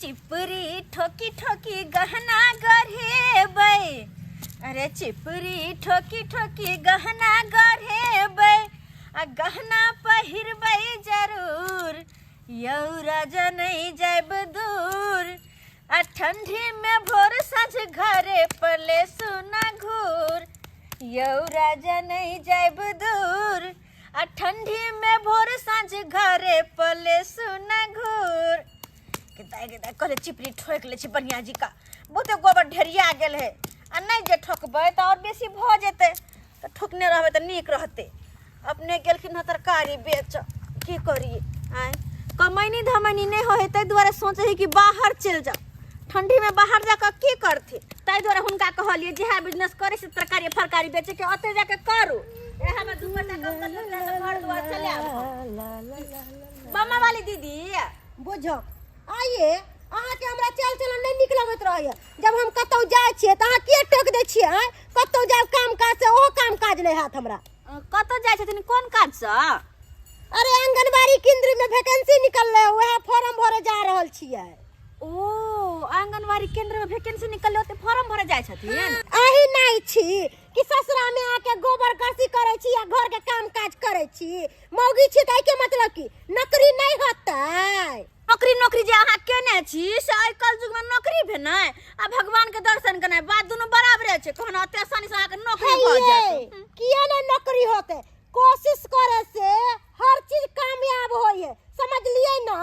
चिपरी ठोकी ठोकी गहना गढ़ेबै। अरे चिपरी ठोकी ठोकी गहना गढ़ेबै आ गहना पहिरबै जरूर। यौरा जनै जाइब दूर आ ठंडी में भोर साँझ घरे पले सुना घूर। यौरा जनै जाइब दूर आ ठंडी में भोर साँझ घरे पले सुना घूर। कितना कहले चिपरी ठोक ले छी बढ़िया जी का बहुते गोबर ढेरिया गेल है आ नहीं जे ठोकबै तो और बेसी भ जेतै तो ठोकने रहबै तो नीक रहतै। अपने गेलखिन ह तरकारी बेच की करिए आय कमैनी धमैनी नहीं हो ताहि दुआरे सोचे है कि बाहर चल जाओ ठंडी में बाहर जाकर की करथे ताहि दुआरे हुनका कहलिए जे बिजनेस करे से तरकारी फरकारी बेचे के ओते जाके करू। एहा में 2 घंटा कम कर ले घर दुआर चले आब। बम्मा वाली दीदी बुझो आइए अहाँ के हमरा चल चलन नहीं निक लगत रहैया। जब हम कतौ जाय छिए त अहाँ के टोक दै छिए हैं कतौ जाय काम काज से ओहो काम काज नहीं हाथ हमरा। कतौ जाय छथिन कोन काज से? अरे आंगनबाड़ी केंद्र में वैकेंसी निकलले वह फॉर्म भरे जा रहल छिए। ओ आंगनबाड़ी केंद्र में वैकेंसी निकलले ओते फॉर्म भरे जाय छथिन। आही नहीं छी कि ससुरा में आके गोबर करसी करे छी या घर के काम काज करे छी। मौगी छी त के मतलब की नौकरी नहीं होतै। नौकरी जे अहाँ केने छी से आइ काल युग में नौकरी भेनै आ भगवान के दर्शन केनाइ बात दुनु बराबरे छै। कहना ओते आसानी से अहाँ के नौकरी भ जायत। किया नहीं नौकरी होते कोशिश करे से हर चीज कामयाब होइए समझ लिए ना।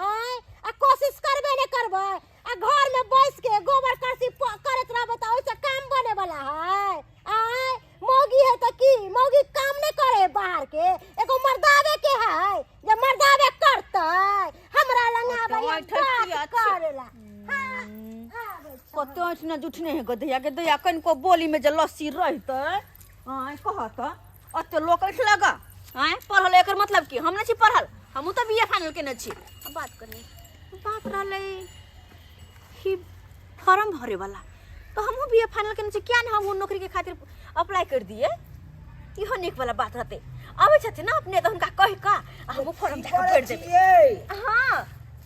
आय आ कोशिश करबे नहीं करबे आ घर में बैठ के गोबर करसी करत रहबे त ओइसे काम बने वाला है। आय मौगी है त की मौगी काम नहीं करे बाहर के एगो मर्दावे के है जे मर्दावे करतै हमरा लंगा भैया करेला। हां कतो इतना जुठने है गधया के दया कनको बोली में जे लस्सी रहतै आय कहत ओते लोक इठ लगा आय पढ़ल एकर मतलब की हम नहीं छी पढ़ल हमहू तो बीए फाइनल केने छी। अब बात रहले ही फॉर्म भरे वाला तो हमहू बीए फाइनल केने छी क्या ना हम नौकरी के खातिर अप्लाई कर दिए। इहो निक वाला बात रहते आबै छथिन ना अपने तो हुनका कहि का हमहू फॉर्म जाके भर देबै। हां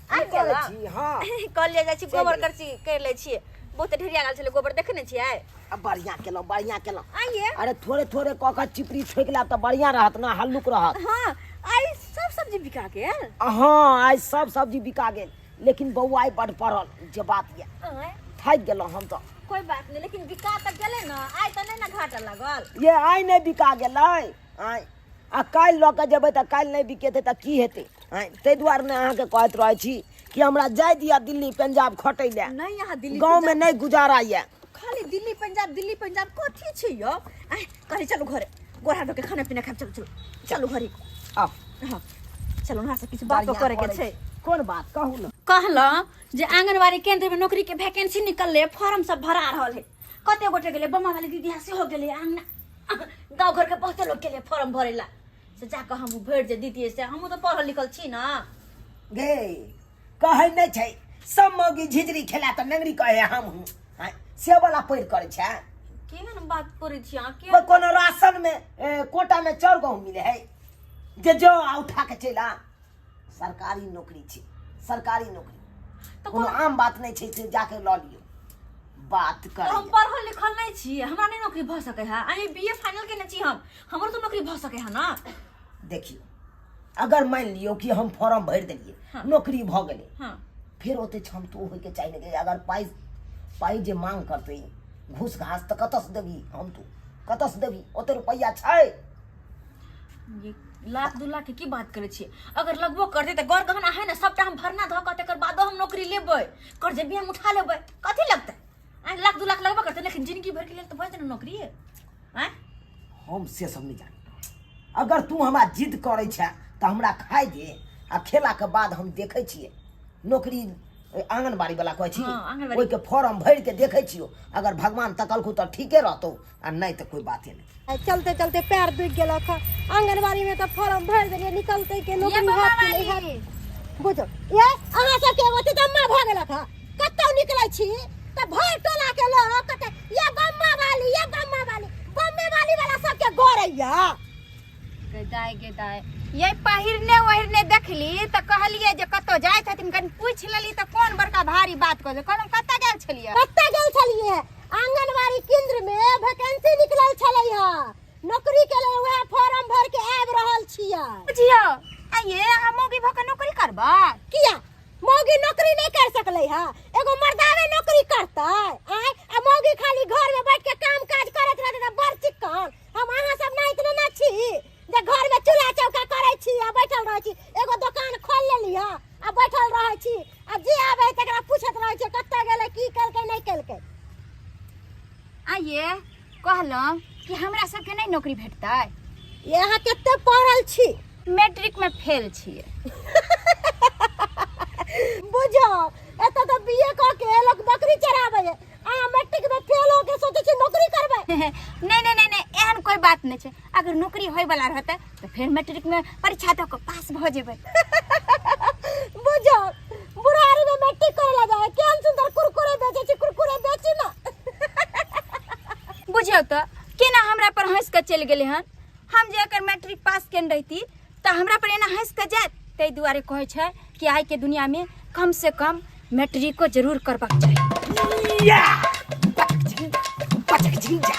आ गेला हां कल ले जाय छी गोबर करसी कर ले छी बहुते ढेरिया गाल छले गोबर देखने छियै। अब बढ़िया केलो आइए अरे थोड़े थोड़े क चिपरी छोकला त बढ़िया रहत ना हल्लुक रहत। हां आई सब सब्जी बिका गेल। हां आज सब सब्जी बिका गेल लेकिन बौआ आई बड़ पड़ल जे बात ये थाक गेलो हम तो। कोई बात नहीं लेकिन बिका त गेले ना आई त नहीं ना घाटा लागल। ये आई नहीं बिका गेलै आई आ काल ल के जेबै त काल नहीं बिकेते त की हेते आई ते दुआर ने अहाँ के कहत रहै छी कि हमरा जाय दिया दिल्ली पंजाब खटै ले। नहीं यहाँ दिल्ली गांव में नहीं गुजारा ये खाली दिल्ली पंजाब कथी छै यो। आई कहली चलो घरे गोरा दो के खाना पीना खाब चलो घरे आ हां चलो ना से किछ बात करे के छै। कोन बात कहू ना। कहला जे आंगनबाड़ी केंद्र में नौकरी के वैकेंसी निकलले फॉर्म सब भरा रहल है कते गोटे गेले बम्मा वाली दीदी से हो गेले आंगना गांव घर के बहुत लोग गेले फॉर्म भरेला से जाके हम भर जे दीदी से हम तो पढ़ल लिखल छी ना। गे कहै नहीं छै सब मौगी झिझरी खेला त नंगरी कहे हम हूं से वाला पैर करे छै। केहन बात करे छी आ के कोनो राशन में कोटा में चाउर गहूं मिले है जे जो उठा के चला सरकारी नौकरी छै सरकारी नौकरी तो कोनो आम बात नहीं छै से जाके ल लियो बात कर। हम पढ़ल लिखल नहीं छी हमरा नहीं नौकरी भ सके है आई बीए फाइनल केने छी हम हमरो तो नौकरी भ सके है ना। देखियो अगर मान लियो कि हम फॉर्म भर देलिए हाँ। नौकरी भ गेले हां फिर ओते क्षमता होय के चाहिए अगर पाई जे मांग करते घूस घास त कतस देबी हम तू कतस देबी ओते रुपया छै। ये लाख 2 लाख के की बात करे छी अगर लगबो करते त गौर गहना है ना सबटा हम भरना ध के तकर बादो हम नौकरी लेबै कर्जे भी हम उठा लेबै कथी लगतै आ लाख 2 लाख लगबो करते लेकिन जिंदगी भर के लिए तो भर नौकरी है। हैं हम से सब नहीं जान अगर तू हमरा जिद करे छ त हमरा खाइ दे आ खेला के बाद हम देखे छिए नौकरी आंगनबाड़ी वाला कहै छी ओइ के फॉर्म भर के देखे छियो अगर भगवान तकलखु त ठीके रहतो आ नहीं त कोई बाते नहीं। चलते चलते पैर दुख गेल आंगनबाड़ी में तो फॉर्म भर देलिए निकलते के नौकरी हाथ के नहीं हाथ बुझो ये अहाँ सब के ओते जम्मा भ गेल कतौ निकलै छी त भर टोला के लोग कते ये बम्मा वाली बम्मे वाली वाला सब के गोरैया गे दाय ये पहिरने वहिरने देखली त कहलिए जे कतो जाय छथिन कन पूछ लेली त कौन बड़का भारी बात क दे कोन कत्ता गेल छलिए आंगनबाड़ी केंद्र में वैकेंसी निकलल छलै ह नौकरी के लिए वह फॉर्म भर के आब रहल छियै बुझियो आये मौगी भक नौकरी करबा किया मौगी नौकरी नहीं कर सकले ह एगो मर्दावे नौकरी करतै आय आ मौगी खाली घर में बैठ के काम काज करत रहत त बड़ चिक्कन हम अहाँ सब नहीं इतना ना छी जे घर में चूल्हा चौका करे छी आ बैठल रह छी एगो दुकान खोल लेली ह आ बैठल रह छी आ जे आबे तकरा पूछत रह छी कत्ता गेले की कलकै नहीं कलकै आये कहलम कि हमरा सबके नहीं नौकरी भेटतै यहाँ कते पढ़ल छी मैट्रिक में फेल छिए बुझो एत तो बीए क के लोग बकरी चराबे आ मैट्रिक में फेल हो के सोचे छी नौकरी करबे नहीं एहन कोई बात नहीं छे अगर नौकरी होय वाला रहते तो फिर मैट्रिक में परीक्षा द के पास भ जेबे बुझो बुढ़ारी में मैट्रिक करे जाए केहन सुंदर कुरकुरे बेचे छी कुरकुरे बेची ना बुझियो तो केना हमरा पर हंस के चल गेले हन हम जे अगर मैट्रिक पास केन रहती त हमरा पर एना हंस के जात तै दुआरे कहै छै कि आइ के दुनिया में कम से कम मैट्रिक को जरूर करबाक चाही या पटक झिंजा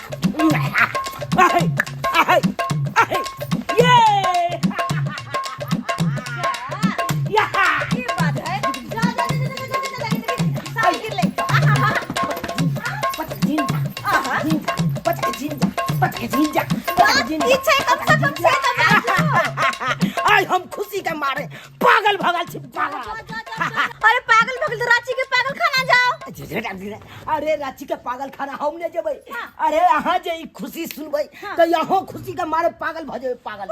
आहे ये या की बात है साइकिल ले पटक झिंजा पीछे कम से कम से आई हम खुशी के मारे पागल भगल छी पागल अरे पागल भगल तो रांची के पागल खाना जाओ अरे रांची के पागल खाना हम ले जेबै अरे अहाँ जे ई खुशी सुनबै त यहाँ खुशी के मारे पागल भ जेबै पागल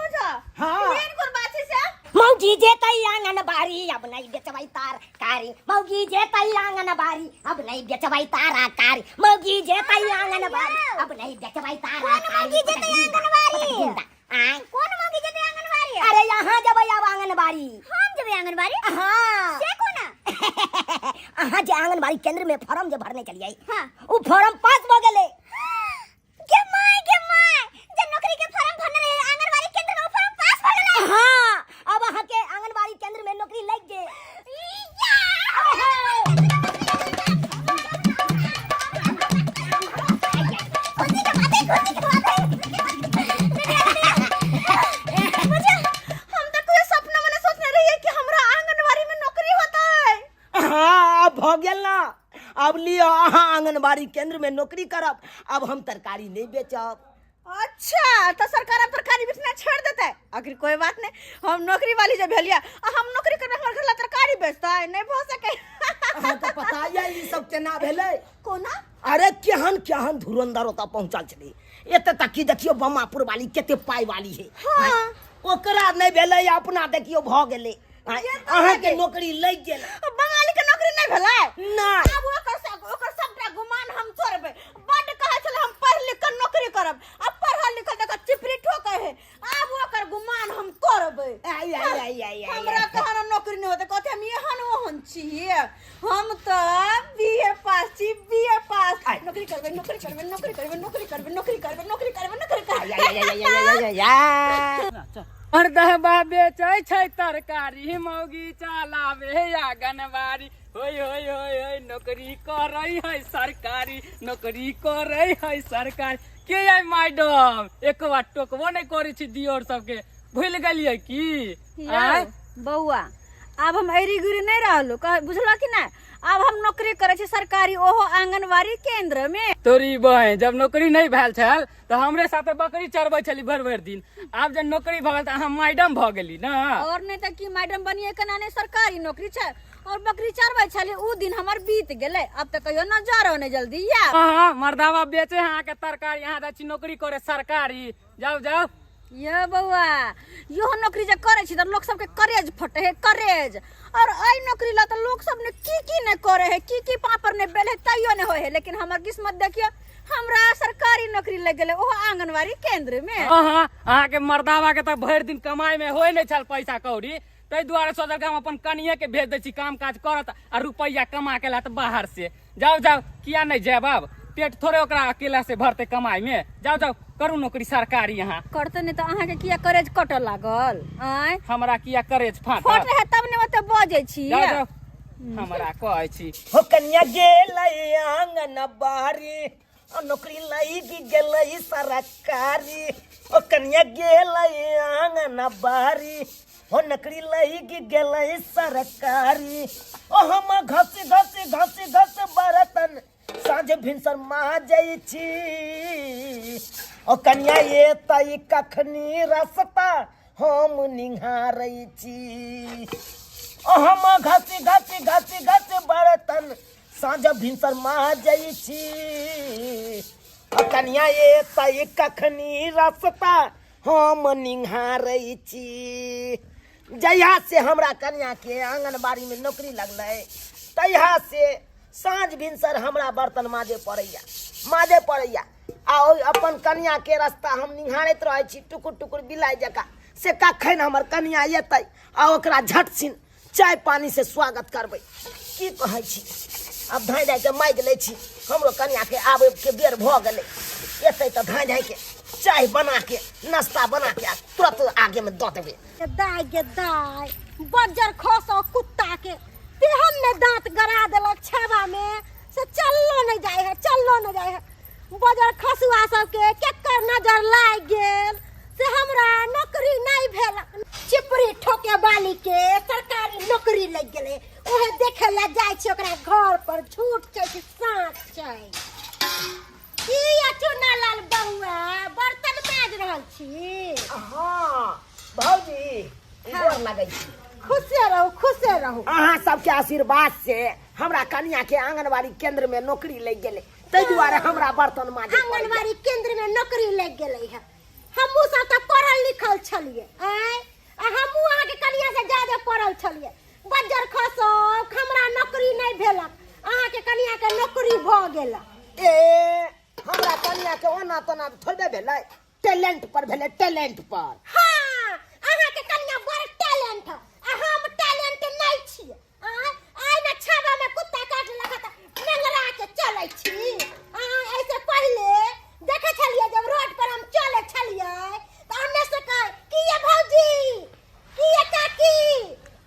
हां मेन कोन बात है से मौगी जेतै आंगनबाड़ी अब नहीं बेचबै तरकारी मौगी जेतै आंगनबाड़ी अब नहीं बेचबै तरकारी मौगी जेतै आंगनबाड़ी अब नहीं बेचबै तरकारी मौगी जेतै आंगनबाड़ी आय कौन मौगी जेतै आंगनबाड़ी अरे यहाँ जबै अब आंगनबाड़ी हम जबै आंगनबाड़ी हां से कोना अहाँ जे आंगनबाड़ी केंद्र में फॉर्म जे भरने चलिए हां उ फॉर्म पास भ गेलै के माय जे नौकरी के फॉर्म भरने रहे आंगनबाड़ी केंद्र में फॉर्म पास भ गेलै हां अब अहाँ के आंगनबाड़ी केंद्र में नौकरी लग गेल हम तो कोई सपना में सोचने रही कि हमरा आंगनबाड़ी में नौकरी होता है हाँ अब भ गेल ना अब लियो अहाँ आंगनबाड़ी केंद्र में नौकरी करब अब हम तरकारी नहीं बेचब अच्छा तो सरकार अब तरकारी बेचना छोड़ देता है आखिर कोई बात नहीं हम नौकरी वाली जब भेलिया हम नौकरी करना हमारे घर ला तरकारी बेचता है नहीं हो सके अहाँ के पता ये ई सब केना भेलै कोना अरे केहन धुरंधर ओतऽ पहुंचल छली एते तक की देखियो बमापुर वाली केते पाई वाली है हाँ। ओकरा नहीं भेलै अपना देखियो भ गेलै अहाँ के नौकरी लग गेल बंगाली के नौकरी नहीं भेलै नहीं अब ओकर सबटा गुमान हम तोड़बे बड कहे छले हम पढ़ लिख के नौकरी करब अब पढ़ल लिखल तक चिपरी ठोकै है अब ओकर गुमान हम तोड़बे हमरा कहना नौकरी नहीं होते कहते हम एहन ओहन छिए हम तो बीए पास छी बीए पास नौकरी करबे मर्दबा बेचै छै तरकारी मौगी चलावे आंगनबाड़ी होय होय होय होय नौकरी करै है सरकारी नौकरी करै है सरकारी के आई मैडम एक बार टोकबो नहीं करै छी दियोर सबके भूल गेलियै की आय बौआ अब हम एरी गिरी नहीं रहलो बुझलो कि ना अब हम नौकरी करे छी सरकारी ओहो आंगनबाड़ी केंद्र में तोरी बहन जब नौकरी नहीं भेल छल तो हमरे साथे बकरी चरबै छली भर दिन आब जब नौकरी भ गेल त अहाँ मैडम भ गेली ना और नहीं त की मैडम बनिए केना नहीं सरकारी नौकरी छै और बकरी चरबै छली उ दिन हमर बीत गेलै अब त कहियो न जा रहो ने जल्दी या हां मर्दावा बेचे अहाँ के तरकारी अहाँ दै छी नौकरी करे सरकारी जाओ ये बउआ यो नौकरी जे करे छी त लोग सब के करेज फटे है करेज और आई नौकरी ला त लोग सब ने की ने करे है की पापड़ ने बेले तइयो ने होय है लेकिन हमर किस्मत देखियो हमरा सरकारी नौकरी लग गेले ओहो आंगनबाड़ी केंद्र में हां अहाँ के मर्दावा के त भर दिन कमाई में होय नै छल पैसा कौड़ी तै दुआरे सोचल के हम अपन कनिये के भेज दै छी काम काज करत आ रुपैया कमा के लात बाहर से जाओ किया नहीं जाब पेट थोड़े ओकरा अकेला से भरते कमाई में। जाओ जाओ करू नौकरी सरकारी यहाँ। करते नहीं तो अहाँ के किया करेज कटल लागल आय हमरा किया करेज फाट फोट रहे तब ने ओते बजे छी। जाओ जाओ हमरा कहै छी। हो कन्या गेलै आंगन बारी नौकरी लगी गेलै सरकारी। ओ कन्या गेलै आंगन बारी हो नौकरी लगी गेलै सरकारी। ओ हम घस बर्तन साँझ भिनसर माजै छी। ओ कन्या ये तई कखनी रास्ता हम निहारै छी। ओ हम घस बर्तन साँझ भिनसर माजै छी। ओ कन्या ये तई कखनी रास्ता हम निहारै छी। जहिया से हमरा कन्या के आंगनबाड़ी में नौकरी लगलै तहिया से साँझ भिनसर हमरा बर्तन माजे पड़ैया आ अपन कन्या के रास्ता हम निहारैत रहै छी टुकुर बिलाइ जकाँ। से कखन हमर कन्या एतै आ ओकरा झट सिन चाय पानी से स्वागत करबै। की कहै छी अब धाइ के माइग लै छी। हमरो कन्या के आबै के बेर भऽ गेलै एतै तऽ धाइ के चाय बना के नाश्ता बना के तुरंत आगे में दऽ देबै। दाय बज्जर खसो कुत्ता के तेहन ने दांत गड़ा देलक छेबा में से चललो नहीं जाए है। बज्जर खसुआ सब के केकर नजर लाग गेल से हमरा नौकरी नहीं भेल। चिपरी ठोके वाली के सरकारी नौकरी लग गेले ओहे देखे ला जाय छी ओकरा घर पर झूठ छै कि साँच छै। की या चुनालाल बउआ बर्तन माज रहल छी। हाँ भौजी गोर लागै छी। खुशे रहू। अहाँ सबके आशीर्वाद से हमरा कन्या के आंगनबाड़ी केंद्र में नौकरी लग गेलै ताहि दुआरे हमरा बर्तन माजे आंगनबाड़ी केंद्र में नौकरी लग गेलै है। हमहू सब तो पढ़ल लिखल छलिए हमहू अहाँ के कन्या से ज्यादा पढ़ल छलिए। बज्जर खसो हमरा नौकरी नहीं भेलक अहाँ के कन्या के नौकरी भ गेल। ए हमरा कन्या के ओना तना थोड़े भेलै टैलेंट पर भेलै टैलेंट पर। हाँ अहाँ के कन्या बड़ टैलेंट है हम टैलेंट नहीं छी। आइ न छाबा में कुत्ता काट लगा त नंगरा के चलै छी। ऐसे पहले देखे छलिए जब रोड पर हम चले छलिए त अन्ने से कह कि ये भौजी कि ये काकी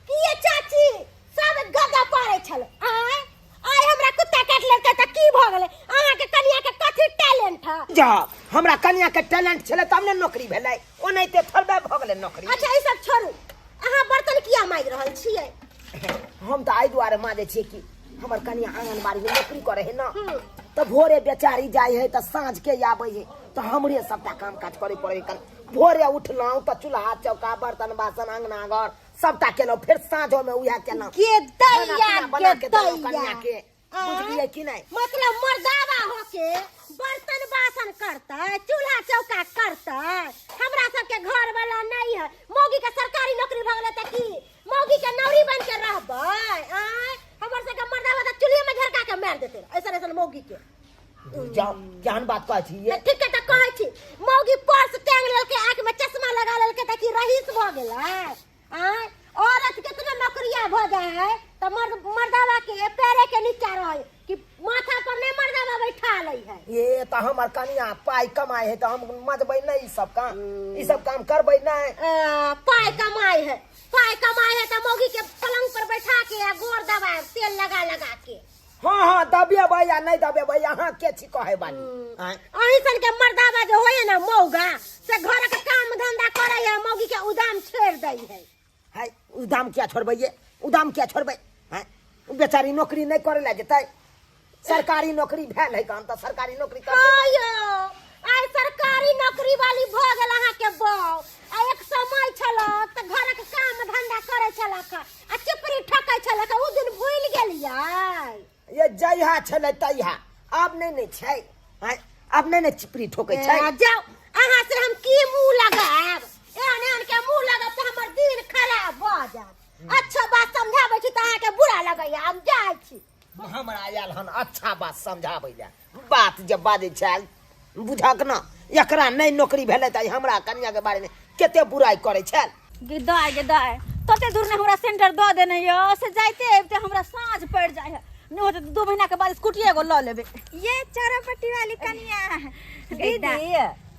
कि ये चाची सब गदा पारे छले। आइ हमरा कुत्ता काट लेलकै त की भ गेलै अहाँ के कन्या के कथि टैलेंट है। जा हमरा कन्या के टैलेंट छलै तब ने नौकरी भेलै ओनाहिते थोड़बे भ गेलै नौकरी। अच्छा ई सब छोड़ू अहाँ बर्तन किया मांग रहल छियै। हम तो आई दुआरे माजे छियै कि हमर कन्या आंगनबाड़ी में नौकरी करे है ना तो भोरे बेचारी जाय है तो साँझ के आबै है तो हमरे सबटा काम काज करे पड़े है। भोरे उठलौं तो चूल्हा चौका बर्तन बासन अंगना घर सबटा केलौं फिर साँझो में उहे केलौं के दैया बना के देलौं दैया। कन्या के बुझलियै कि नहीं। मतलब मर्दावा होके बर्तन बासन करता चूल्हा चौका करता हमरा सबके घर वाला नहीं है। मौगी के सरकारी नौकरी भ गेलै त की मौगी के नौरी बन के रहबै। हमर सबके मर्दावा त चूल्हे में झरका के मार देते ऐसा मौगी के। जाओ केहन बात कहै छी ये। ठीक है त कहै छी मौगी पर्स टांग लेलकै आंख में चश्मा लगा लेलकै त की रईस भ गेलै। औरत कितना नौकरिया भ जाए है तो मर्दावा के पैरे के नीचा रहे कि माथा पर नहीं मर्दावा बैठा लै है। ये तो हमर कन्या पाई कमाए है तो हम मजबै नहीं ई सब काम करबै नहीं। पाई कमाए है तो मौगी के पलंग पर बैठा के गोर दबाए तेल लगा के। हाँ दबेबै या नहीं दबेबै अहाँ के छी कहे बानी। अही सन के मर्दावा जो होय ना मौगा से घर के काम धंधा करे है मौगी के उदाम छोड़ दै है। हाय उदाम क्या छोड़बै ये उदाम क्या छोड़बै हैं बेचारी नौकरी नहीं करे ला जेतै सरकारी नौकरी भेल है काम तो सरकारी नौकरी करतै। आइ सरकारी नौकरी वाली भ गेल अहाँ के बौ एक समय छल त घर के काम धंधा करे छलक आ चिपरी ठकै छलक उ दिन भूल गेलियै। ये जइहा छलै तइहा अब नहीं छै अब नहीं चिपरी ठोकै छै। जाओ अहाँ से हम की मुंह लगाब एहन के मुंह लगाब त हमर दिन खराब भ जात। अच्छा बात समझाबै छी त अहाँ के बुरा लगैया हम जाय छी। हमरा आयल हन अच्छा बात समझाबै ला बात जब बाजै छै बुझक न एकरा नहीं नौकरी भेलै त हमरा कन्या के बारे में केते बुराई करे छै। गिदाय तते दूर ने हमरा सेंटर द देने य से जाइते अबते हमरा साँझ पड़ जाय है नहीं होते तो 2 महीना के बाद स्कूटी एगो ल लेबे। ये चौरापट्टी वाली कनिया दीदी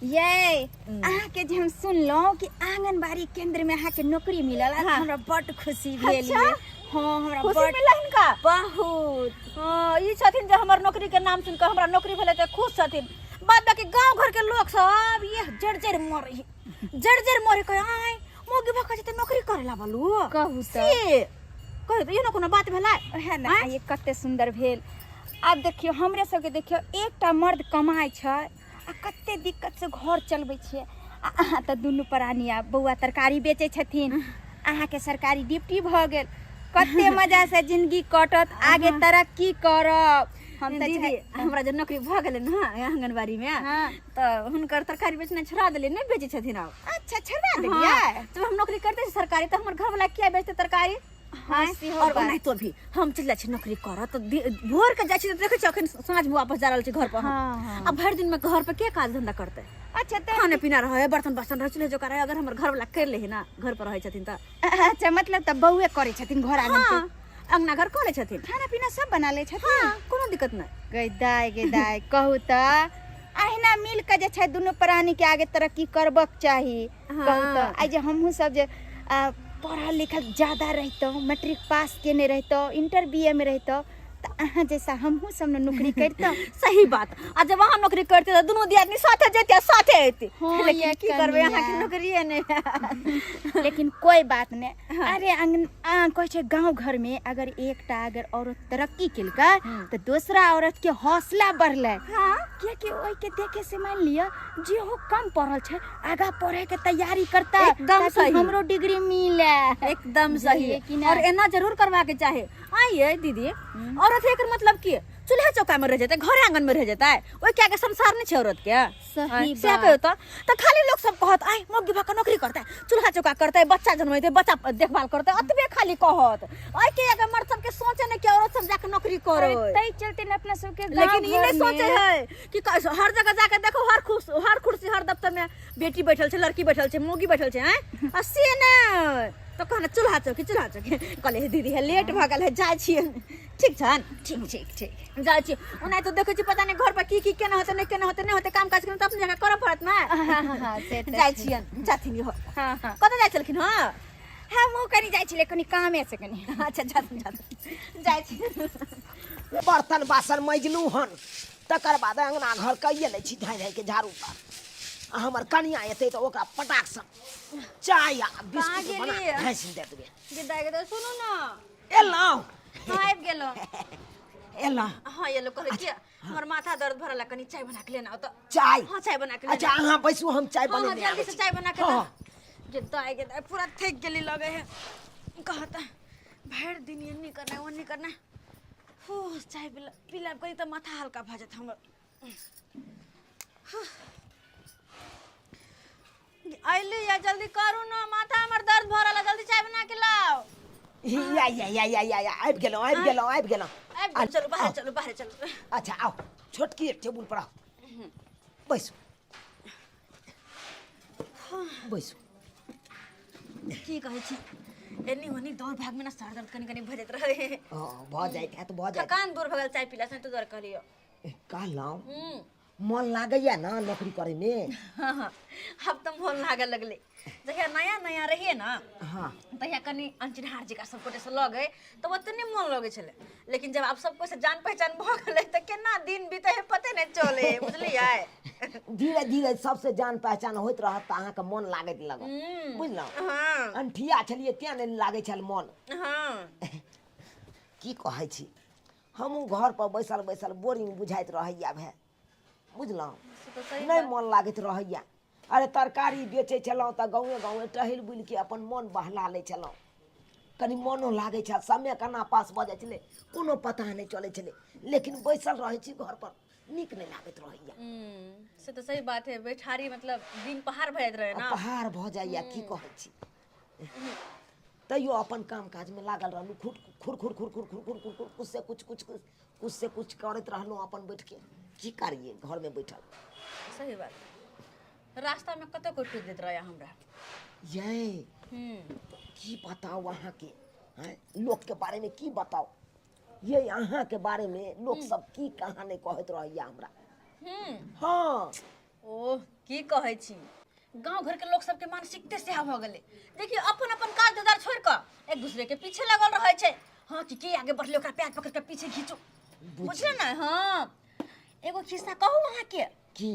ये अहाँ के जे हम सुनलो कि आंगनबाड़ी केंद्र में अहाँ के नौकरी मिलल हमरा बड़ खुशी भेल। अच्छा? हां हमरा खुशी बड़ मिला हिनका बहुत। हाँ ई छथिन जे हमर नौकरी के नाम सुन के हमरा नौकरी भेले त खुश छथिन। बाद बाकी गांव घर के लोग सब ये जड़ मरे कहे आय मोगी भका जे नौकरी करेला बोलू कहू से कहे तो ये न कोनो बात भेला है ना ये कते सुंदर भेल। अब देखियो हमरे सबके देखियो एकटा मर्द कमाय छै आ कते दिक्कत से घर चलबै छै आ अहाँ त दुनू प्राणी आ बौआ तरकारी बेचै छथिन अहाँ के सरकारी ड्यूटी भ गेल कते मजा से जिंदगी कटत आगे तरक्की करब। हम त दीदी हमरा जे नौकरी भ गेले न आंगनबाड़ी में त हुनकर तरकारी बेचना छोड़ा देले नहीं बेचे छथिन अब। अच्छा छोड़ा देलिए जब हम नौकरी करते थे सरकारी तो हमर घर वाला क्या बेचते तरकारी। हाँ, और नहीं तो भी हम चल जाए नौकरी कर तो भोर के जाए देखे अखन साँझ में वापस जा रहा घर पर। अब भर दिन में घर पे के काज धंधा करते। अच्छा तो खाने पीना रहे बर्तन बासन रहे चूल्हे जो करे अगर हमर घर वाला कर ले ना घर पर रहे छथिन त अच्छा मतलब त बउए करे छथिन घर आंगन के अंगना घर करे छथिन खाना पीना सब बना ले छथिन कोनो दिक्कत नहीं। गदाय कहू त अहिना मिल के जे छै दुनू प्राणी के आगे तरक्की करबक चाही। कहू त आई जे हमहू सब जे पढ़ल लिखल ज्यादा रहितो मैट्रिक पास केने रहितो इंटर बीए में रहितो त अहाँ जैसा हमहू सब ने नौकरी करतो। सही बात आ जब वहां नौकरी करते तो दोनों दियादनी साथे जेते साथे आते हाँ, लेकिन ये की करबे कनिया। यहाँ की नौकरी है नहीं। लेकिन कोई बात नहीं। अरे कहे छै गांव घर में अगर एकटा अगर औरत तरक्की केलकै तो दूसरा औरत के हौसला बढ़ले। क्योंकि ओइ के देखे से मान लिया जे हो कम पढ़ल छै आगा पढ़े के तैयारी करता एकदम सही। हमरो डिग्री मिले एकदम सही कि ना? और एना जरूर करवा के चाहे। आइए दीदी औरत है एकर मतलब की चूल्हा चौका में रह जाते घर आंगन में रह जाता है ओई क्या के संसार नहीं छे औरत के सही से बात। कहो तो खाली लोग सब कहत आई मोगी भका नौकरी करता है चूल्हा चौका करता है बच्चा जन्मते बच्चा देखभाल करता है अतबे खाली कहत ओई के अगर मर्द सब के सोचे ने कि औरत सब जाके नौकरी करे तई चलते न अपना सब के लेकिन ई नहीं सोचे है कि हर जगह जाके देखो हर कुर्सी हर दफ्तर में बेटी बैठल छे लड़की बैठल छे मोगी बैठल छे हैं आ से ने तो कहना चूल्हा चौकी कहले दीदी है लेट भ गेल है जाय छियै ठीक छन ठीक जाय छी ओना तो देखै छी पता नहीं घर पर की केना होते नहीं होते काम काज करन त अपने जगह करऽ पड़त ना। हां से जाय छियै जाथिन हो हां कतऽ जाय छलखिन हां हम कनी जाय छिले कनी कामे से कनी। अच्छा जाथिन जाय छी बर्तन बासन मजलू हन तकर बाद अंगना घर कइए लै छी धाइ के झाड़ू पर आ हमर कनिया एतै तो ओकरा पटाक सन चाय आ बिस्कुट बना भैंस दे देबे। गिदाय के सुनु ना एलौ हां आबि गेलो एला हां ये लोग कहले कि हमर माथा दर्द भरला कनी चाय बना के लेना तो चाय हां चाय बना के लेना। अच्छा अहाँ बैसू हम चाय बने हाँ, ले जल्दी आबै से छी। चाय बना के हाँ, गिदाय पूरा थक गेली लगे है कहता भर दिन ये नहीं करना वो नहीं करना हो चाय पीला कहीं तो माथा हल्का भ जात हमर आइली या जल्दी करू ना माथा हमर दर्द भरला जल्दी चाय बना के लाओ। या आबि गेलौ चलो बाहर चलो अच्छा आओ छोटकी टेबुल पर आओ बैसू की कहै छी एनी ओनी दौड़ भाग में ना सर दर्द कनी भ जात रहे भ जाइत है तो भ जाइत थकान दूर भगल चाय पीला से तो दर करियो कहलौ मन लागैया ना नौकरी करे में। हाँ, अब तो मन लागे लगले जहिया नया रहिए ना हाँ तहिया कनी अंचिनहार जी का सब कोटे से लगे तो ओतने मन लगे छले लेकिन जब आप सबको से जान पहचान भ गेले त केना दिन बीते है पते नहीं चले बुझलिए। धीरे धीरे सबसे जान पहचान होइत रहत त अहाँ के मन लागत लग बुझलौ। हाँ अंठिया छलिए त्या नहीं लागे छल मन। हाँ की कहै छी हमहू घर पर बैसल बोरिंग बुझाइत रहैया भे बुझलौ नहीं मन लागत रहैया। अरे तरकारी बेचे छलौं त गाँवे टहल बुल के अपन मन बहला ले छलौं कनी मनो लागे छ समय केना पास भ जाय छले कोनो पता नहीं चले छले लेकिन बैसल रहे छी घर पर नीक नहीं लागत रहैया। से तो सही बात है बैठारी मतलब दिन पहाड़ भजत रहे ना पहाड़ भ जाइया की कहै छी तैयो अपन काम काज में लागल रहलू खुर कुछ से कुछ करत रहलू अपन बैठ के की करिए घर में बैठल। सही बात रास्ता में कतो को टूट देत रहे हमरा ये की बताओ वहाँ के हैं लोग के बारे में की बताओ ये यहाँ के बारे में लोग सब की कहानी कहत रहिया हमरा। हाँ ओ की कहै छी, गांव घर के लोग सबके मानसिकते से भ गेले। देखिए अपन अपन काज धंधा छोड़ के एक दूसरे के पीछे लगल रहे छै। हाँ कि आगे बढ़ले ओकरा पैर पकड़ के पीछे खींचो, बुझले ना। हाँ एगो किस्सा कहू अहाँ के की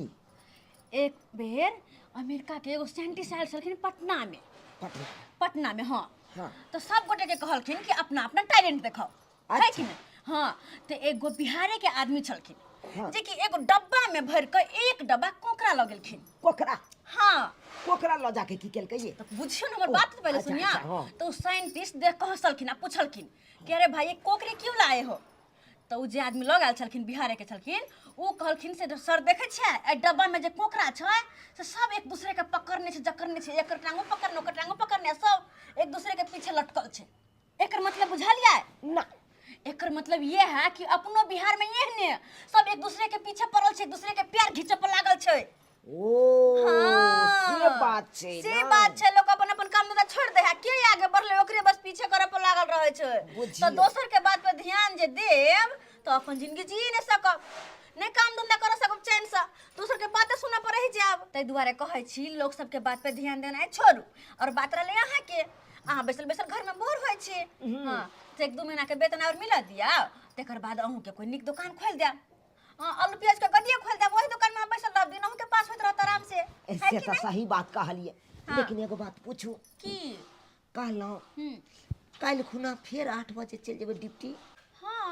एक बेर अमेरिका के एगो साइंटिस्ट आयल छलखिन पटना में। हाँ तो सब गोटे के कहलखिन कि अपना अपना टैलेंट दिखाओ, है कि नहीं। हाँ तो एगो बिहारे के आदमी छलखिन जे कि एगो डब्बा में भर के एक डब्बा कोकरा ल गेलखिन। कोकरा? हाँ कोकरा ल जाके की केलकै ये? तो बुझियो ना हमर बात तो पहले सुनिया। तो साइंटिस्ट देख के हंसलखिन आ पूछलखिन कि अरे भाई ये कोकरी क्यों लाए हो। तो उ जे आदमी लग आयल छलखिन बिहारे के छलखिन उ कहलखिन से सर देखे छै ए डब्बा में जे कोकरा छै से सब एक दूसरे के पकड़ने छै, जकड़ने छै, एकर टांगो पकड़ने ओकर टांगो पकड़ने, सब एक दूसरे के पीछे लटकल छै। एकर मतलब बुझलियै ना? एकर मतलब ये है कि अपनो बिहार में एहने सब एक दूसरे के पीछे पड़ल छै, एक दूसरे के पैर घींचे पर लागल छै। ओ हाँ, से बात छै से ना? बात छै। लोग अपन अपन काम धंधा छोड़ दे है, के आगे बढ़ले ओकरे बस पीछे करे पर लागल रहे छै। तो दोसर के बात पे ध्यान जे देब तो अपन जिंदगी जी नहीं सकब, नहीं काम धंधा कर सकब चैन से, दूसर के बातें सुना पर रह जाब। तै दुआरे कहै छी लोग सबके बात पे ध्यान देना छोड़ू। और बात रहले अहाँ के, अहाँ बैसल बैसल घर में बोर होय छी। हां तो 1-2 महीना के वेतन और मिला दिया, तेकर बाद अहूं के कोई निक दुकान खोल दे। हां आलू प्याज के गड्डिया खोल दे, वही दुकान में बैसल रह, दिन अहूं के पास होत रहत आराम से। ऐसे तो सही बात कहलिए। लेकिन एगो बात पूछू की कहलौं काल खुना फिर 8 बजे चल जेबे ड्यूटी। हां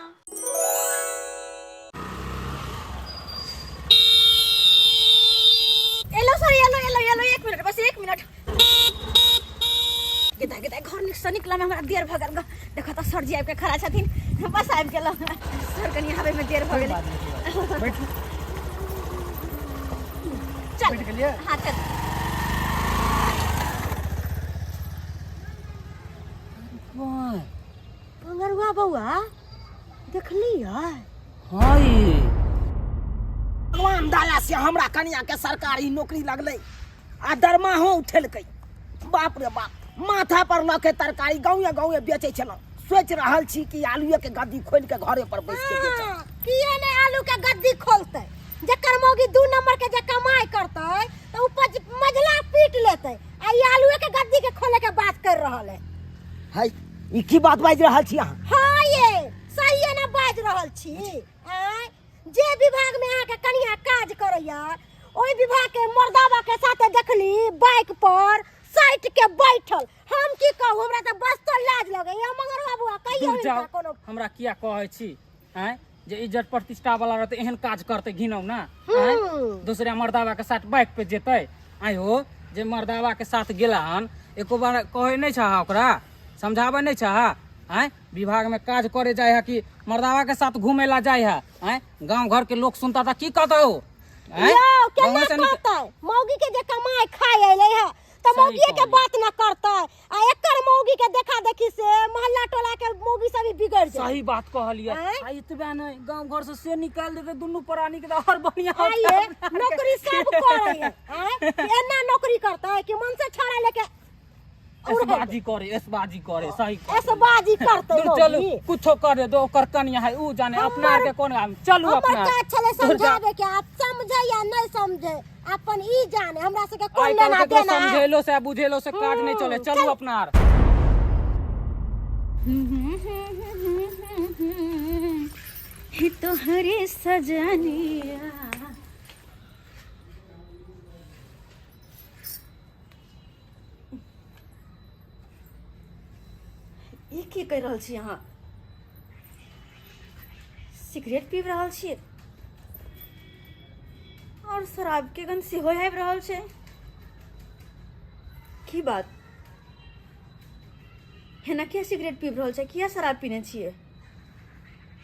एलो सर एलो 1 मिनट, बस 1 मिनट। गेदा घर से निकला में हमरा देर भ गेल। देखो तो सर जी आब के खड़ा छथिन, बस आब गेल सर कनी आवे में देर भ गेल। बैठ चल बैठ गेलिए। हां चल। पंगरुआ बउआ देखलियै? हाँ ये भगवान दया से हमरा कन्या के सरकारी नौकरी लगले आ दरमाहो उठेलकै। बाप रे बाप, माथा पर ल के तरकारी गाँवे बेचे छलौ। सोच रहल छी कि आलूए के गद्दी खोल के घरे पर बैठ के बेचब। किए ने आलू के गद्दी खोलते? जकर मौगी 2 नंबर के जे कमाई करते तो उपज मझला पीट लेते। आ ई आलूए के गद्दी के खोले के बात कर रहल है। है ई की बात बाज रहल छी अहाँ? हाँ ये सही ना बाज रहल छी। आय जे विभाग में अहाँ के कन्या काज करैया ओई विभाग के मर्दावा के साथे देखली बाइक पर साइट के बैठल। हम की कहू, हमरा त बस तो लाज लगे। या मगर बाबूआ कहियो इनका कोनो हमरा किया कहै छी हैं जे इज्जत प्रतिष्ठा वाला रहते एहन काज करते घिनौ ना। हैं दूसरे मर्दावा के साथ बाइक पे जेते। आइ हो जे मर्दावा के साथ गेला हन एको बार कहै नहीं छा ओकरा, समझावे नहीं छा। हैं विभाग में काज करे जाए है कि मर्दावा के साथ घूमे ला जाए है। हैं गांव घर के लोग सुनता था की कहता हो। यो केना कहता है मौगी के जे कमाई खाए आइले है तो मौगी के बात ना करता है। आ एकर मौगी के देखा देखी से मोहल्ला टोला के मौगी सब भी बिगड़ जाए। सही बात कहलिए। आ इतबे नहीं गांव घर से निकाल देते दुनु प्राणी के और बढ़िया आइए नौकरी सब करे है। एना नौकरी करता है कि मन से छोड़ा लेके ऐसबाजी करे सही ऐसबाजी करते दूर चलो कुछो करे दो ओकर कन्या है ऊ जाने अपना के कोन काम चलू अपना। हमर का चले समझावे के आप समझे या नहीं समझे अपन ई जाने हमरा से के कोन लेना देना है। समझेलो से बुझेलो से काज नहीं चले, चलू अपना। ही तो हरे सजनिया ये की कर रहल छी अहाँ? सिगरेट पी रहल छी और शराब के गंध सेहो आबि रहल छै। की बात हेना किया सिगरेट पी रहल छै, किया शराब पीने छियै?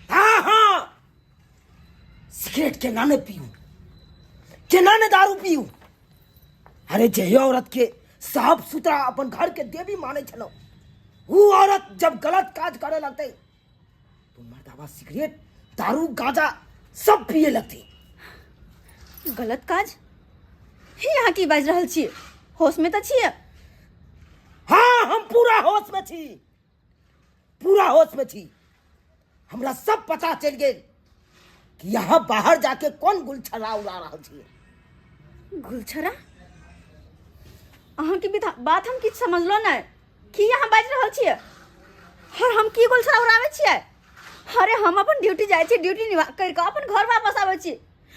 हाँ सिगरेट के नाने पीऊ, के नाने दारू पीऊ। अरे जे औरत के साफ सुथरा अपन घर के देवी माने छलो, वो औरत जब गलत काज करे लगते तो मर्दावा सिगरेट दारू गांजा सब पिए लगते। गलत काज ही यहाँ की बाज रहल छियै? होश में तो छियै? हाँ हम पूरा होश में छी, पूरा होश में छी। हमरा सब पता चल गए कि यहाँ बाहर जाके कौन गुलछरा उड़ा रहा है। गुलछरा अहाँ की बात हम किछ समझलो नहीं कि यहाँ बाज रहल छियै और हम की गुलछरा उड़ाबै छियै। अरे हम अपन ड्यूटी जाय छी, ड्यूटी कर के अपन घर वापस आबै छी,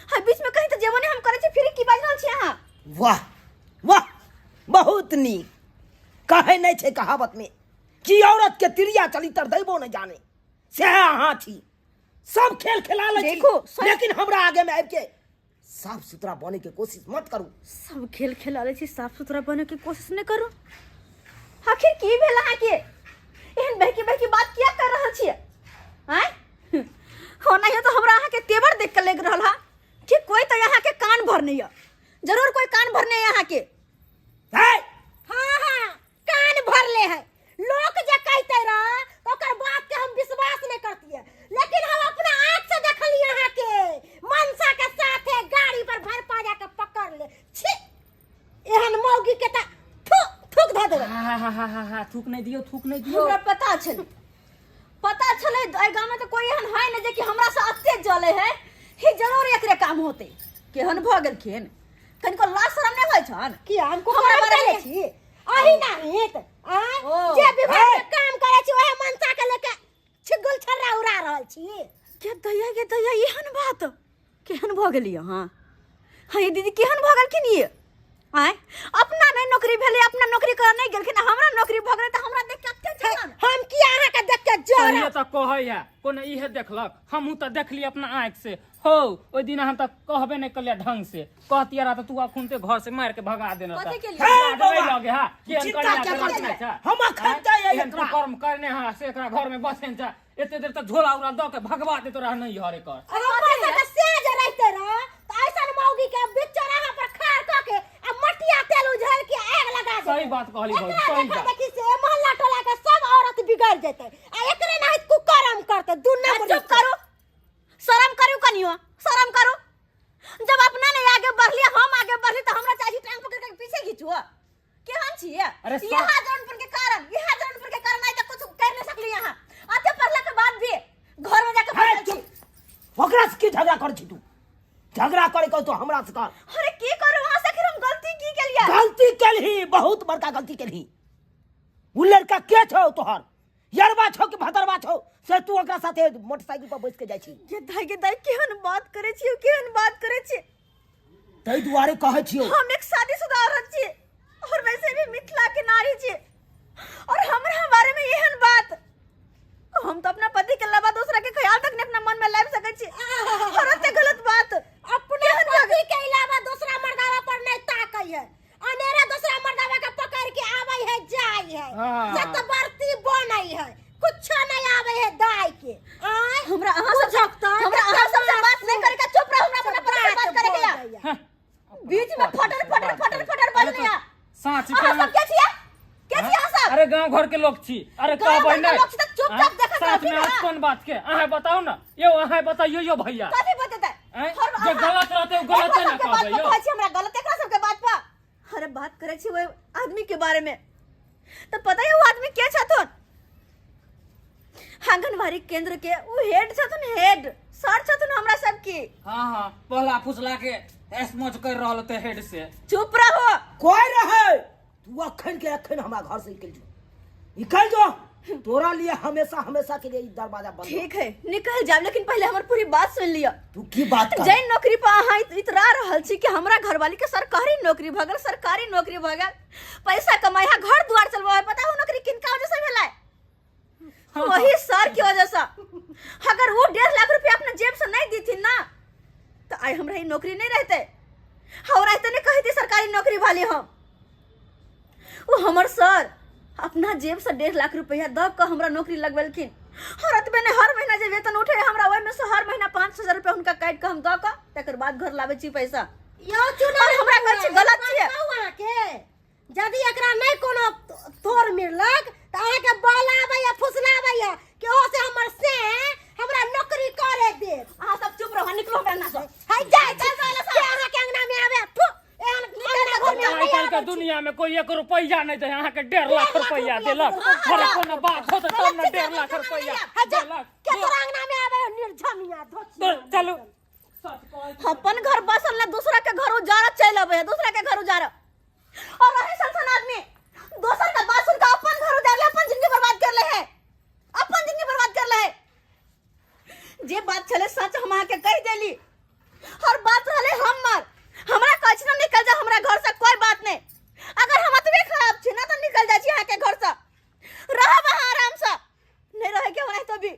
हर बीच में कहीं तो जेवने हम करे छी फिर की बाज रहल छी अहाँ। वाह वाह, बहुत नीक। कहे नहीं छे कहावत में कि औरत के तिरिया चलितर दैबो न जाने, से अहाँ छी। सब खेल खेला ले छी, देखो, लेकिन हमरा आगे में आबि के साफ सुथरा बने के कोशिश मत करू। सब खेल खेला ले छी, साफ सुथरा बने के कोशिश नहीं करू। आखिर की भेल अहाँ के एहन बहकी बहकी बात किया कर रहल छियै? आय हो नहीं तो हमरा अहाँ के तेवर देख के लग रहल हा कि कोई तो यहाँ के कान भरने है, जरूर कोई कान भरने है यहाँ के। है हाँ हाँ, कान भर ले है। लोग जे कहते रह तो ओकर बात के हम विश्वास नहीं करती है, लेकिन हम अपना आँख से देखली यहाँ के मनसा के साथ है गाड़ी पर भर पाजा के पकड़ ले। छी, एहन मौगी के ता थूक धो देबे। हा थूक नहीं दियो, थूक नहीं दियो। हमरा पता छले एहि गाँव में तो कोई एहन है न जे कि हमरा से अत्ते जले है, ही जरूर एकरे काम होते। केहन भ गेलखिन, कनिको लाज शरम नहीं होय छन कि हमको हमरा काम बारे करे में छी अही नहीं त ओ। जे विभाग के काम करे छी ओहे मनसा के लेके छिगुल छर्रा उड़ा रहल छी। के दैया एहन बात केहन भ गेली हां। हां ये दीदी केहन भ गेलखिन ये? आय अपना नहीं नौकरी भेले, अपना नौकरी कर नहीं गेलखिन, हमरा नौकरी भ गेले त हमरा देख के अत्ते छन। हम की अहाँ के देख के सही जोर तो कहै है, कोनो इहे देखलक, हमहू तो देखली अपना आँख से। हो ओइ दिन हम तो कहबे नहीं कलिया ढंग से, कहतिया रहा तो तू अखुनते घर से मार के भगा देना था। कथी के लिए? हे बाबा, लगे हा केहन चिंता करिया क्या करना करते था। हम खर्चा ये एहन तू कर्म करने हा से एकरा घर में बसेन जा, एते देर तक झोला उड़ा द के भगवा दे तो रह नहीं हरे कर। अपन से सेज रहते रह त ऐसन मौगी के बीच चौराहा पर खाड़ क के आ मटिया तेल उझल के आग लगा दे। सही बात कहली भाई, सही बात। देखी से मोहल्ला टोला के सब औरत बिगड़ जेते आ एकरे नहीं कुकर्म करते दुन्ना बुरी। चुप करो, शर्म करू कनियो, शर्म करो। जब अपना नहीं आगे बढ़लिए, हम आगे बढ़ली तो हमरा चाहिए टांग पकड़ के पीछे खींचो। केहन छिए? अरे यहाँ जौनपुर के कारण नहीं तो कुछ कर नहीं सकली। यहाँ आते पढ़ला के बाद भी घर में जाके है बैठल छी। चुप। ओकरा से की झगड़ा कर छी तू? झगड़ा करे को तो हमरा से कर। अरे की करू वहां से, फिर हम गलती की केलिए? गलती केलही, बहुत बड़का गलती केलही। उ लड़का के छौ तोहर? यरबा छौ कि भदरबा छौ से तू ओकरा साथे मोटरसाइकिल पर बैठ के जाइ छी? ये दाई केहन बात करे छी, केहन बात करे छी। तै दुआरे कहै छियौ हम एक शादीशुदा औरत छी और वैसे भी मिथिला के नारी छी, और हमरा बारे में एहन बात, हम तो अपना पति के अलावा दूसरा के ख्याल तक नहीं अपना मन में लाब सकै छी। और अते गलत बात अपने पति के अलावा दूसरा मर्दावा पर नहीं ताकै है, अनेरा दूसरा मर्दावा के पकड़ के आवे है जाई है, हाँ। जत बरती बनै है, कुछ नहीं आवे है दाई के। आय हमरा अहाँ सबसे बात नहीं करे का, चुप रहो। हमरा अपना पति से बात करे के या बीच में फटर बजने या। साँच अहाँ सब के छिए? के छिए अहाँ सब? अरे गांव घर के लोग छी। अरे गाँव कहबै घर के नहीं लोग छी त चुपचाप देखत साथ में रहबी आज ना। कोन बात के अहाँ बताओ ना, यो अहाँ बताइयो यो भैया। कथी बतेतै? हैं? जो गलत रहते वो गलत एकरा ना सबके बात कहबै पर यो। कहै छी हमरा गलत, एकरा सबके बात पर। अरे बात करे छी वो आदमी के बारे में, तो पता है वो आदमी के छथुन? आंगनबाड़ी केंद्र के वो हेड छथुन, हेड सर छथुन हमरा सबकी। हाँ पहला फुसला के स्मोच कर रहल ते हेड से। चुप रहो। कोई रहे तू अखन के अखन हमरा घर से निकल जो तोरा लिए हमेशा के लिए दरवाजा बंद। ठीक है निकल जाब, लेकिन पहले हमर पूरी बात सुन लिया। तू की बात कर? जैन नौकरी पर अहाँ इतरा रहल छी कि हमरा घरवाली के सरकारी नौकरी भ गेल, सरकारी नौकरी भ गेल, पैसा कमाई है, घर द्वार चलबा है। पता हो नौकरी किनका वजह से भेलै? वही सर की वजह से। अगर वो 1.5 लाख रुपया अपने जेब से नहीं दी थी ना, तो आई हमरा ही नौकरी नहीं रहते। और रहते नहीं कही थी सरकारी नौकरी वाली हम। वो हमर सर अपना जेब से 1.5 लाख रुपया दब के हमरा नौकरी लगवेलखिन। और अतबे ने हर महीना जे वेतन उठे हमरा ओय में से हर महीना 5,000 रुपया हुनका काट के हम द के तकर बाद घर लावे छी पैसा। यो चुनाव हमरा घर से गलत छियै। अहाँ के यदि एकरा नहीं कोनो तोर मिललक त अहाँ के बलावे या फुसलावे या कि ओ से हमर से हमरा नौकरी करे दे। अहाँ सब चुप रहो, निकलो हमरा ना से। हाय जाय चल के अहाँ के अंगना में आवे। फु एहन निकल घर में आइ काल्हि के पूरा दुनिया में कोई 1 रुपया नहीं दे, यहाँ के 1.5 लाख रुपया देलक। अरे कोनो बात हो तो तब ना 1.5 लाख रुपया देलक। क्या तोरा अंगना में आवे निर्झमिया धोची। चलो अपन घर बसल ना दूसरा के घर उजाड़ चल आवे है, दूसरा के घर उजाड़ और रहे संसन आदमी दोसर का बात सुन के अपन घर उजाड़ ले, अपन जिंदगी बर्बाद कर ले है, अपन जिंदगी बर्बाद कर ले है। जे बात चले सच हम आके कह देली और बात रहले हमर हमरा कछ न निकल जा हमरा घर से कोई बात नहीं। अगर हम अतबे खराब छी ना तो निकल जा छी यहाँ के घर से, रह वहां आराम से, नहीं रहे के होना तो भी।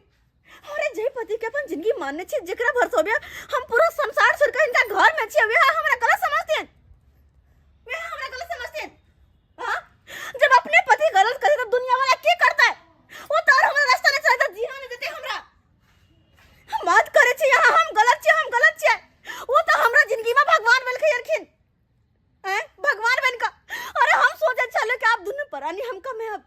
अरे जे पति के अपन जिंदगी मानने छी जेकरा भरोसा होबे हम पूरा संसार छोड़ के इनका घर में छी, वे हमरा गलत समझते हैं, वे हमरा गलत समझते हैं। हां जब अपने पति गलत करे तो दुनिया वाला क्या करता है? वो तो और हमरा रास्ता नहीं चलता, जीना नहीं देते हमरा। हम बात करे छी यहाँ हम गलत छी, वो तो हमरा जिंदगी में भगवान बन के रखिन हैं, भगवान बन का। अरे हम सोचे चलो कि आप दोनों परानी हम कम है, अब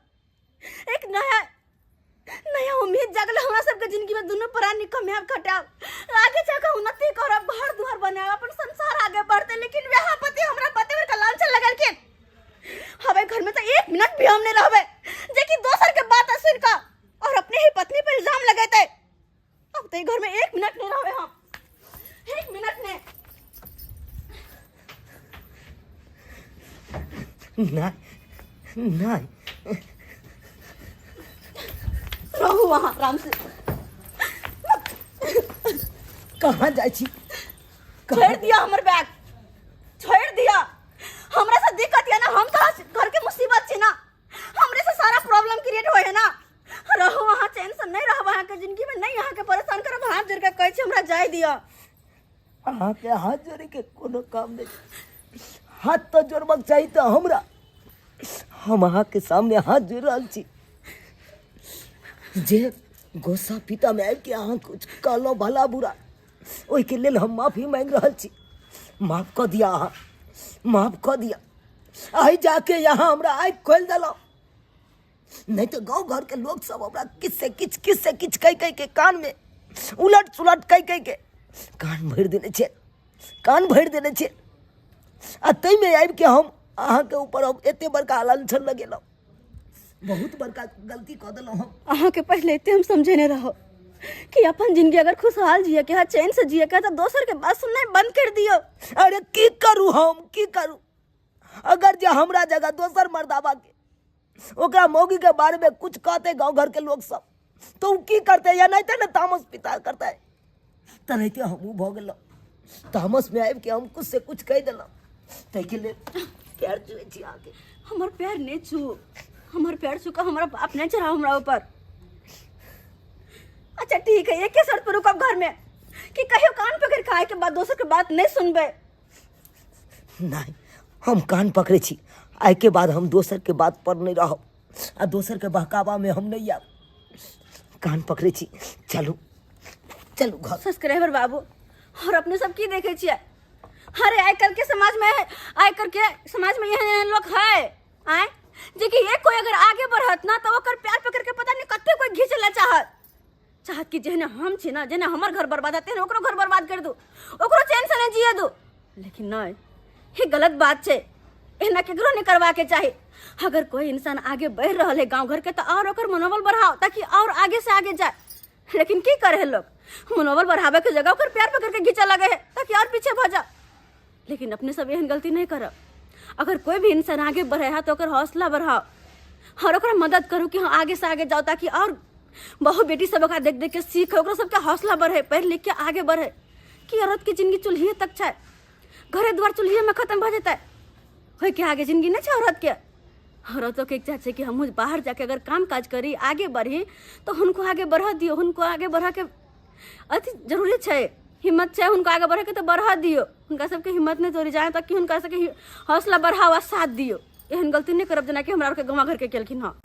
एक नया उम्मीद जागल हमरा सबके जिंदगी में दोनों परानी कम है, खटाव आगे जाकर उन्नति करब, घर द्वार बनाब, अपन संसार आगे बढ़ते। लेकिन वह पति हमरा पति पर लांछन लगल के हवे घर में तो 1 मिनट भी हम नहीं रहबे, जे कि दोसर के बात सुन का और अपने ही पत्नी पर इल्जाम लगाते। अब तो घर में 1 मिनट नहीं रहबे हम, 1 मिनट नहीं। नहीं रहू वहां आराम से। कहाँ जाए छी? छोड़ दिया हमर बैग, छोड़ दिया। हमरा से दिक्कत है ना, हम तो घर के मुसीबत छी ना, हमरे से सारा प्रॉब्लम क्रिएट होए है ना। रहू वहां चैन से नहीं रह, वहां के जिंदगी में नहीं, यहाँ के परेशान करब। हाथ जोड़ के कहै छी हमरा जाय दिया। अहाँ के हाथ जोड़े के कोनो काम नहीं, हाथ तो जोड़बाक चाहिए। तो हमरा हम अहाँ के सामने हाथ जोड़ रहल छी, जे गोसा पिता में आबि के अहाँ कुछ कहलो भला बुरा, ओहि के लेल हम माफी मांग रहल छी। माफ कऽ दिया, अहाँ माफ कऽ दिया। आइ जाके यहाँ हमरा आँखि खोलि देलहुँ, नहीं तो गाँव घर के लोग सब हमरा किछ से किछ कहि के कान में उलट सुलट कहि के कान भरि देने छे। आ तै में आबि के हम अहाँ के ऊपर हम एते बड़का लांछन लगेलहुँ, बहुत बड़का गलती कऽ देलहुँ हम। अहाँ के पहले एते हम समझे नहीं रहो कि अपन जिंदगी अगर खुशहाल जिए के है, चैन से जिए के, तो दोसर के बात सुनना बंद कर दियो। अरे की करूँ हम, की करूँ? अगर जे हमरा जगह दोसर मर्दावा के ओकरा मौगी के बारे में कुछ कहते गाँव घर के लोग सब, तो उ की करते? या नहीं तो ना तामस पिता करता है, तो नहीं तो हमू भऽ गेलहुँ तामस में आबि के हम कुछ से कुछ कह देलहुँ। ताहिके लेल प्यार छुए छी आके। हमर प्यार नहीं छू, हमर प्यार छू का हमारा बाप नहीं चढ़ाओ हमरा ऊपर। अच्छा ठीक है, एक शर्त पर रुकब घर में कि कहियो कान पकड़ के आए के बाद दोसर के बात नहीं सुनबे। नहीं, हम कान पकड़े छी, आइ के बाद हम दोसर के बात पर नहीं रहब, आ दोसर के बहकावा में हम नहीं आब। कान पकड़े छी, चलू चलू घर। सब्सक्राइबर बाबू और अपने सब की देखे छिए? अरे आजकल के समाज में यह लोग है आए जे कि एक कोई अगर आगे बढ़त ना तो ओकर प्यार पकड़ के पता नहीं कते कोई घिचला चाहत कि जेने हम छी ना, जेने हमर घर बर्बाद होते हैं ओकरो घर बर्बाद कर दू, ओकरो चैन से नहीं जिए दू। लेकिन नहीं, ये गलत बात है, एना केकरो नहीं करवा के चाहिए। अगर कोई इंसान आगे बढ़ रहा है गांव घर के तो और ओकर मनोबल बढ़ाओ ताकि और आगे से आगे जाए। लेकिन की करे है लोग, मनोबल बढ़ावे के जगह ओकर प्यार पकड़ के घिंचा लगे है ताकि और पीछे भजा। लेकिन अपने सब एहन गलती नहीं करब। अगर कोई भी इंसान आगे बढ़े है तो ओकर हौसला बढ़ाओ और ओकरा मदद करू कि हाँ आगे से आगे जाओ, ताकि और बहु बेटी सब ओकरा देख देख के सीखे, ओकरा सबके हौसला बढ़े, पढ़ लिख के आगे बढ़े कि औरत की जिंदगी चूल्हे तक छै, घरे द्वार चूल्हे में खत्म भ जेतै, होय के आगे जिंदगी नहीं छै औरत के। औरतों के इच्छा है कि हम बाहर जाके अगर काम काज करी, आगे बढ़ी, तो उनको आगे बढ़ा दियो, उनको आगे बढ़ा के अति जरूरी है, हिम्मत है उनको आगे बढ़े के तो बढ़ा दियो, उनका सबके हिम्मत नहीं तोड़ी जाए ताकि उनका सबके हौसला बढ़ावा साथ दियो। एहन गलती नहीं करब जना कि हमरा के गाँव घर के केलखिन। हाँ